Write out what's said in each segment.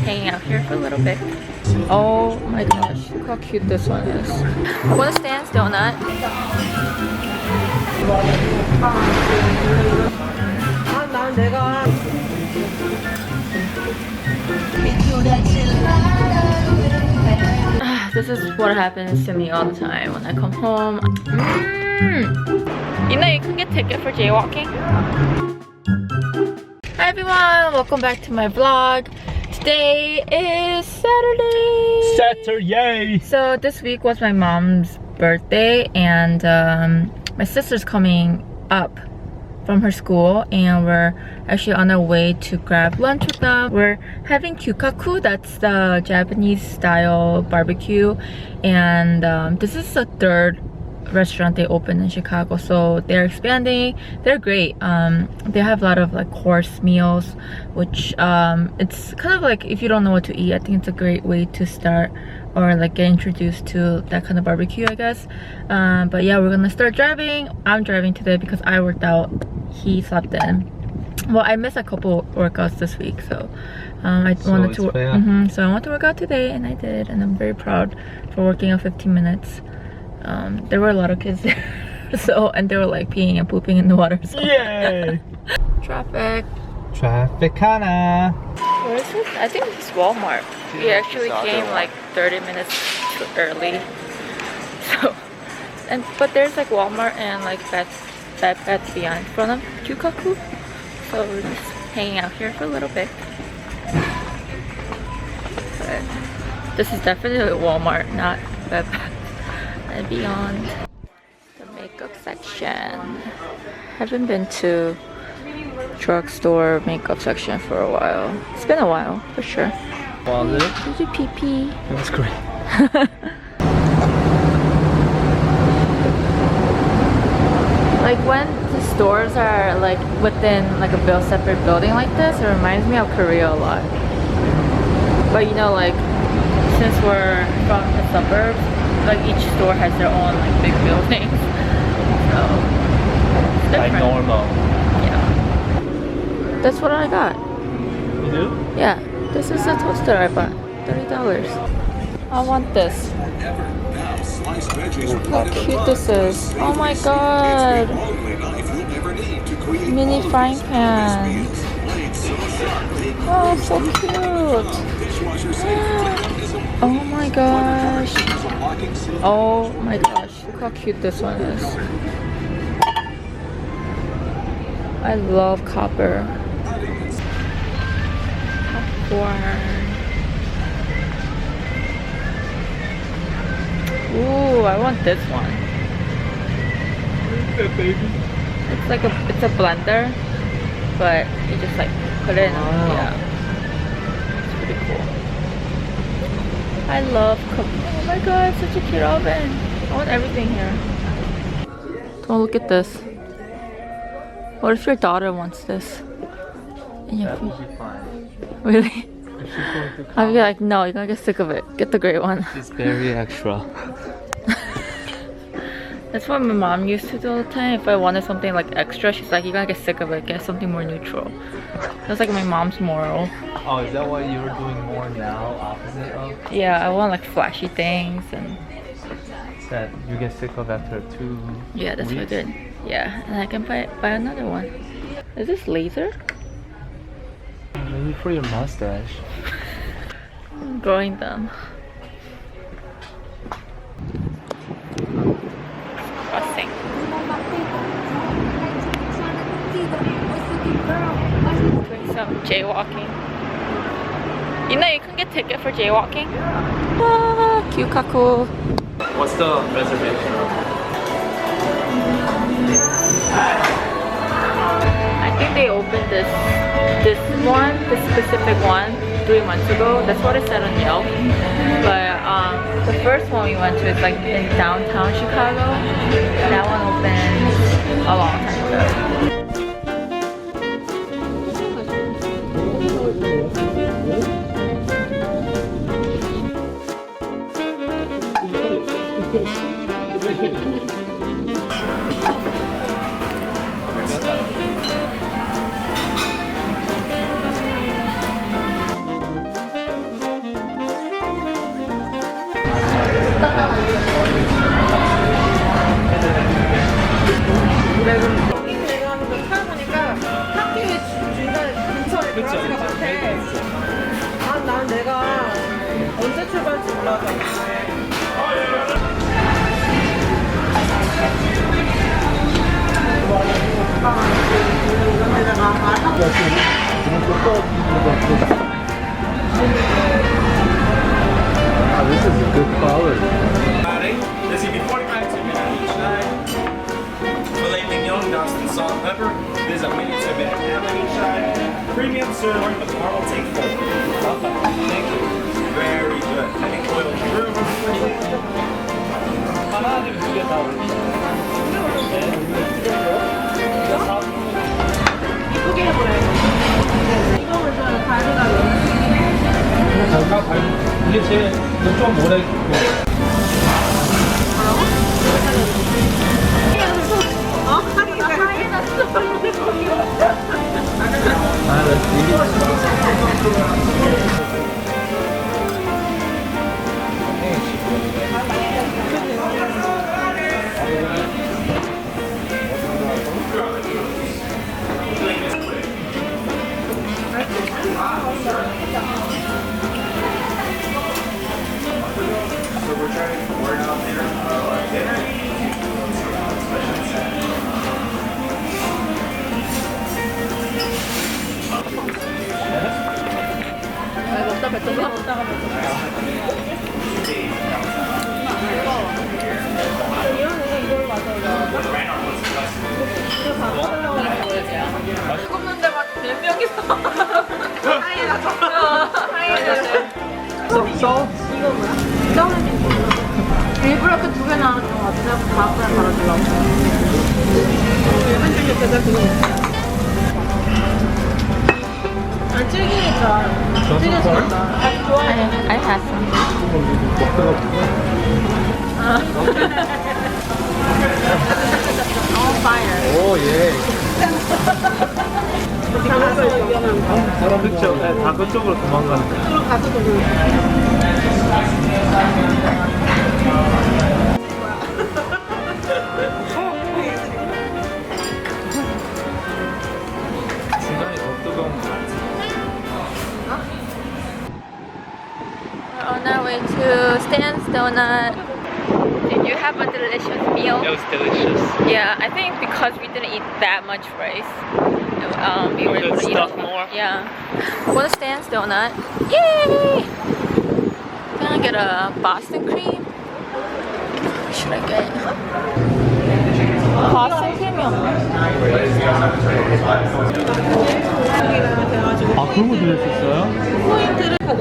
Hanging out here for a little bit. Oh my gosh, look how cute this one is. Wanna stand Doughnut? This is what happens to me all the time when I come home. You know you can get ticket for jaywalking. Hi everyone, welcome back to my vlog. Today is Saturday! So this week was my mom's birthday and my sister's coming up from her school and we're actually on our way to grab lunch with them. We're having kyukaku, that's the Japanese style barbecue, and this is the third restaurant they opened in Chicago, so they're expanding. They're great. They have a lot of like course meals, which it's kind of like if you don't know what to eat, I think it's a great way to start or like get introduced to that kind of barbecue, I guess. But yeah, we're gonna start driving. I'm driving today because I worked out, he slept in. Well, I missed a couple workouts this week, so I wanted to work out today, and I did, and I'm very proud for working out 15 minutes. There were a lot of kids there, so, and they were like peeing and pooping in the water. So. Yay! Traffic. Trafficana. Where is this? I think this is Walmart. We actually came like 30 minutes too early. So, but there's like Walmart and like Bed Beyond in front of Kyukaku. So we're just hanging out here for a little bit. But this is definitely Walmart, not Bed and Beyond. The makeup section. Haven't been to drugstore makeup section for a while. It's been a while for sure. Was it? Did you pee pee? It was great. Like when the stores are like within like a separate building like this, it reminds me of Korea a lot. But you know, like since we're from the suburbs, like each store has their own like big buildings. So it's different. Like normal. Yeah. That's what I got. You do? Yeah. This is the toaster I bought. $30. I want this. How cute this is. Oh my god. Mini frying pan. Oh, so cute. Oh my gosh. Oh my gosh. Look how cute this one is. I love copper. Popcorn. Ooh, I want this one. What is that, baby? It's like it's a blender, but you just like put it in. Yeah, it's pretty cool. I love cooking. Oh my god, such a cute oven. I want everything here. Don't look at this. What if your daughter wants this? That would be fine. Really? I'd be like, no, you're gonna get sick of it. Get the great one. It's very extra. That's what my mom used to do all the time. If I wanted something like extra, she's like, you're gonna get sick of it. Get something more neutral. That's like my mom's moral. Oh, is that what you're doing more now? Opposite of? Yeah, I want like flashy things and... That you get sick of after 2 Yeah, that's weeks? what I did. Yeah, and I can buy another one. Is this laser? Maybe for your mustache. I'm growing them. Crossing. Doing some jaywalking. You know you can get ticket for jaywalking? Ah, Kyukaku. What's the reservation? I think they opened this specific one 3 months ago. That's what it said on Yelp. But the first one we went to is like in downtown Chicago. That one opened a long time ago. 내가 하는 거 찾아보니까 학교의 중간에 근처에 브라지가 많대. 아, 난 내가 언제 출발할지 몰라서. This is a good quality. This will be 45 to minute each side. Filet mignon, dust and salt and pepper. This is a minute to minute ham on each side. Premium sirloin with caramel take 4. Thank you. Very good. I think oil through. 하나는 두개 다 이쁘게 해보래. 이거 먼저 가져가면. 이게 제일 좀 오래 있고. 먹다 뱉어서 먹다가 뱉어서 이런 이걸 맞아요. 굽는데 막 4명이서 하이에나 이거 뭐야? 일부러 그 2개 나왔던 것 같아. 다음번에 갈아주려고. 일본 중에 제가 그거 있어요. 안 찔기니까 찔겨지니까 좋아해. I had some. On fire. 오 예. 가서 위험한 거. 그렇죠. 네, 다 그쪽으로 도망가는 거야. 그쪽으로 가서 도망가. 중간에 더 뜨거운 거. We're on our way to Stan's Doughnut. Did you have a delicious meal? It was delicious. Yeah, I think because we didn't eat that much rice, we were able to eat stuff more. Yeah. What is Stan's Doughnut? Yay! Gonna get a Boston cream. What should I get? Boston cream이요. 아 그런 거 들렸었어요? 포인트를 가는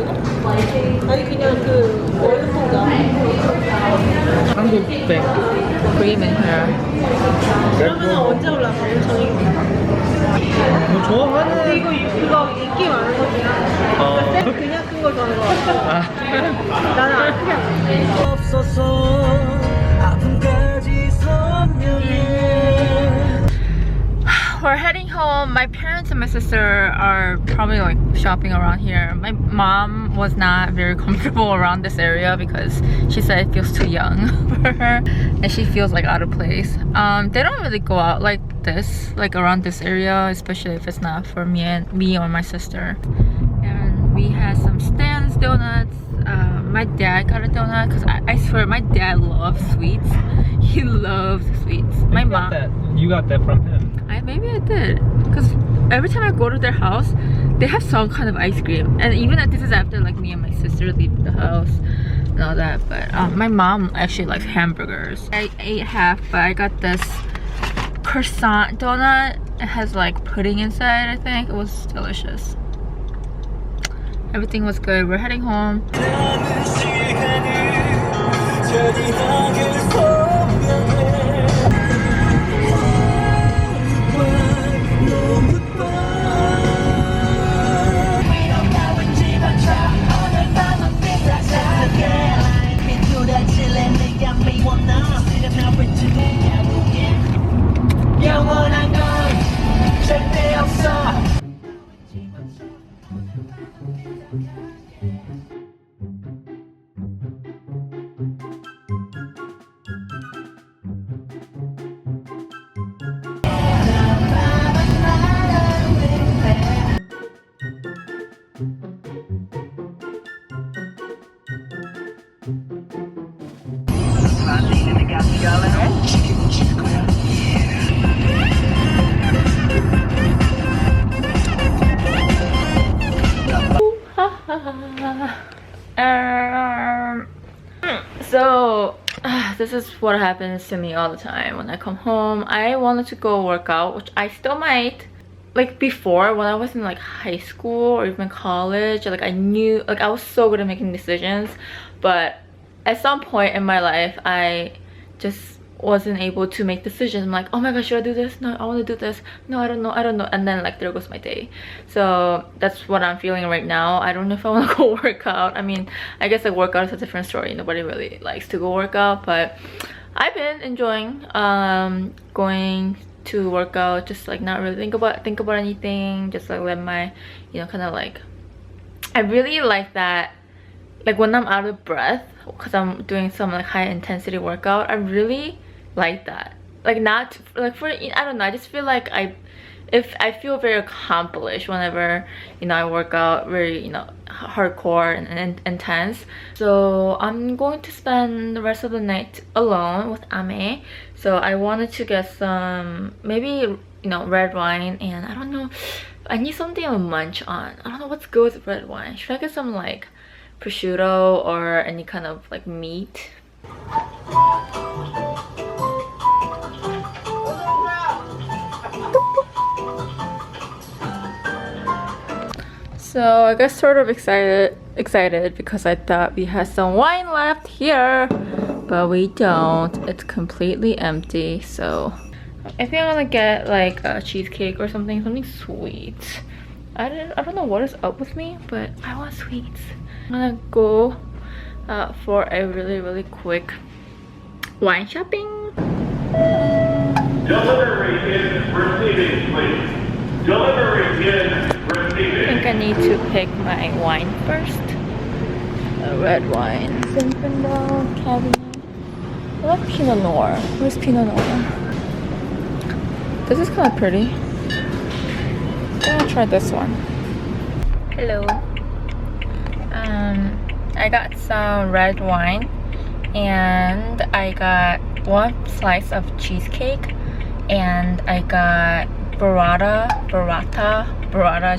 아니 그냥 그 월급통장 한국 뱅. Cream in here. 그러면 언제 올라가? 저희 뭐 좋아하는. 이거 그거 인기 많은 거 그냥 그냥 큰 거 좋아하는 거 같아. 나는 안 크게 안 돼. 없어서 아픔까지 선명해. We're heading home. My parents and my sister are probably like shopping around here. My mom was not very comfortable around this area because she said it feels too young for her and she feels like out of place. They don't really go out like this, like around this area, especially if it's not for me or my sister. And we had some Stan's donuts. My dad got a donut because I swear my dad loves sweets. He loves sweets. My mom. You got that from him. Maybe I did, because every time I go to their house, they have some kind of ice cream, and even this is after like me and my sister leave the house and all that. But my mom actually likes hamburgers. I ate half, but I got this croissant donut. It has like pudding inside. I think it was delicious. Everything was good. We're heading home. 영원한 건 절대 없어. this is what happens to me all the time. When I come home, I wanted to go work out, which I still might. Like before, when I was in like high school or even college, like I knew, like I was so good at making decisions, but at some point in my life, I just wasn't able to make decisions. I'm like, oh my gosh, should I do this? No, I want to do this. No, I don't know, and then like there goes my day. So that's what I'm feeling right now. I don't know if I want to go work out. I mean, I guess like workout is a different story. Nobody really likes to go work out, but I've been enjoying going to work out, just like not really think about anything, just like let my, you know, kind of like, I really like that, like when I'm out of breath because I'm doing some like high intensity workout, I really like that. Like not like for, I don't know, I just feel like I feel very accomplished whenever, you know, I work out very, you know, hardcore and intense. So I'm going to spend the rest of the night alone with Ame. So I wanted to get some, maybe, you know, red wine, and I don't know, I need something to munch on. I don't know what's good with red wine. Should I get some like prosciutto or any kind of like meat? So I got sort of excited because I thought we had some wine left here, but we don't. It's completely empty. So I think I'm gonna get like a cheesecake or something sweet. I don't know what is up with me, but I want sweets. I'm gonna go for a really quick wine shopping. Delivery is receiving, please. Delivery is receiving. I think I need to pick my wine first. A red wine. Zinfandel, Cabernet. I love Pinot Noir. Where's Pinot Noir? This is kind of pretty. I'm gonna try this one. Hello. I got some red wine, and I got one slice of cheesecake, and I got burrata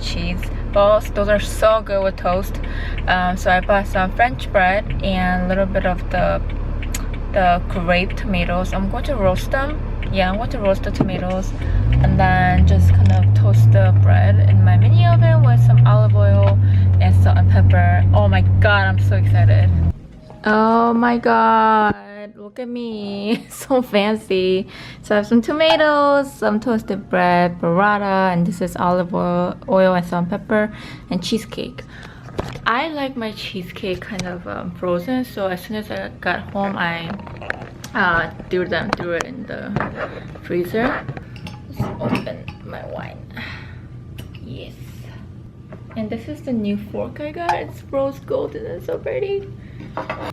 cheese balls. Those are so good with toast. So I bought some French bread and a little bit of the grape tomatoes. I'm going to roast them. Yeah, I'm going to roast the tomatoes and then just kind of toast the bread in my mini oven with some olive oil and salt and pepper. Oh my god, I'm so excited. Oh my god, look at me. So fancy. So I have some tomatoes, some toasted bread, burrata, and this is olive oil and salt and pepper, and cheesecake. I like my cheesecake kind of frozen, so as soon as I got home, I threw it in the freezer. Let's open my wine. Yes. And this is the new fork I got. It's rose gold and it's so pretty. I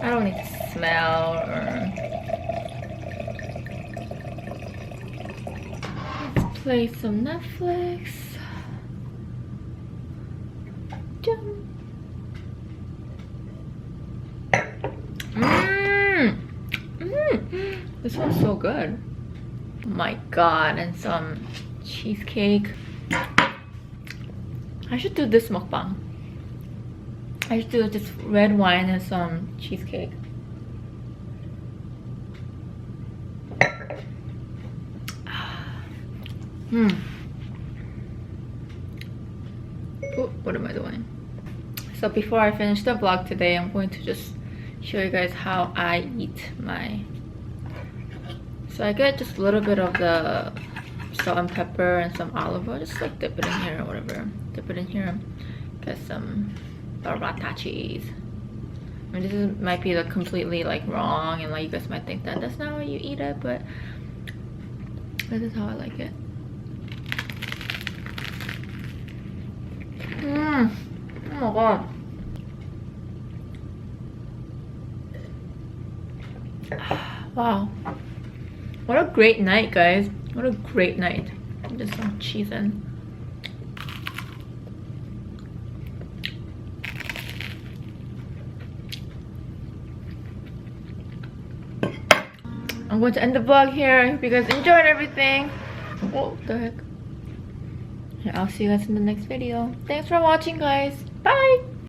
don't need to smell or... Let's play some Netflix. This one's so good. Oh my god, and some cheesecake. I should do this mukbang. I should do just red wine and some cheesecake. Oh, what am I doing? So before I finish the vlog today, I'm going to just show you guys how I eat my... So I get just a little bit of the salt and pepper and some olive oil, just like dip it in here or whatever. Dip it in here. Get some burrata cheese. I mean, this might be like completely like wrong, and like you guys might think that that's not how you eat it, but this is how I like it. Oh my god. Wow. What a great night, guys. What a great night. Just some cheese in. I'm going to end the vlog here. I hope you guys enjoyed everything. What the heck? I'll see you guys in the next video. Thanks for watching, guys. Bye!